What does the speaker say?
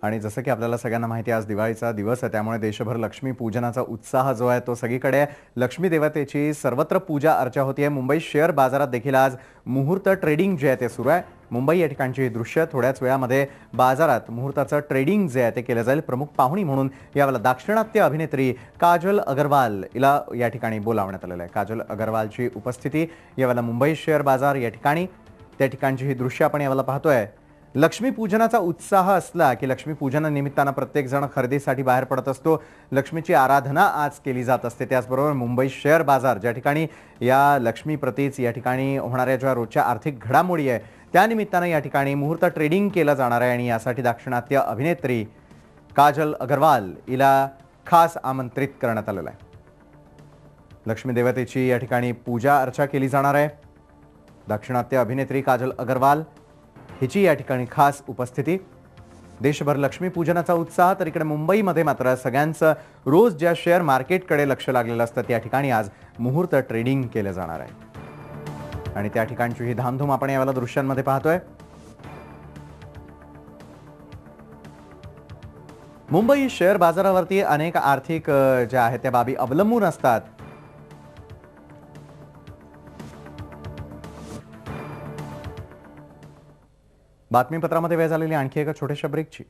आणि जसं की आपल्याला सगळ्यांना माहिती आहे आज दिवाळीचा दिवस आहे, त्यामुळे देशभर लक्ष्मी पूजनाचा उत्साह जो आहे तो सगळीकडे आहे। लक्ष्मी देवतेची सर्वत्र पूजा अर्चा होतीये। मुंबई शेअर बाजारात देखील आज मुहूर्त ट्रेडिंग जे आहे ते सुरू आहे। मुंबई या ठिकाणची ही दृश्य थोड्याच वेळामध्ये बाजारात मुहूर्ताचं ट्रेडिंग जे आहे ते केलं जाईल। प्रमुख पाहुणी म्हणून यावेळेला दाक्षिणात्य अभिनेत्री काजल अग्रवाल हिला या ठिकाणी बोलावण्यात आलेलं आहे। काजल अग्रवालची उपस्थिती यावेळेला मुंबई शेअर बाजार या ठिकाणी त्या ठिकाणची ही दृश्य आपण यावेळेला पाहतोय। लक्ष्मी पूजनाचा उत्साह असला की लक्ष्मी पूजनानिमित्तानं प्रत्येक जण खरेदीसाठी बाहेर पडत असतो। लक्ष्मीची आराधना आज केली जात असते। त्याचबरोबर मुंबई शेअर बाजार ज्या ठिकाणी या लक्ष्मी प्रतीच या ठिकाणी होणाऱ्या ज्या रोजच्या आर्थिक घडामोडी आहे त्यानिमित्तानं या ठिकाणी मुहूर्त ट्रेडिंग केलं जाणार आहे आणि यासाठी दाक्षिणात्य अभिनेत्री काजल अग्रवाल हिला खास आमंत्रित करण्यात आलेलं आहे। लक्ष्मी देवतेची या ठिकाणी पूजा अर्चा केली जाणार आहे। दाक्षिणात्य अभिनेत्री काजल अग्रवाल हिची या ठिकाणी खास उपस्थिती। देशभर लक्ष्मी पूजनाचा उत्साह तर इकडे मुंबईमध्ये मात्र सगळ्यांचं रोज ज्या शेअर मार्केटकडे लक्ष लागलेलं असतं त्या ठिकाणी आज मुहूर्त ट्रेडिंग केलं जाणार आहे आणि त्या ठिकाणची ही धामधूम आपण यावेळेला दृश्यांमध्ये पाहतोय। मुंबई शेअर बाजारावरती अनेक आर्थिक ज्या आहेत त्या बाबी अवलंबून असतात। बातमीपत्रामध्ये वेळ झालेली आणखी एका छोट्याशा ब्रेकची।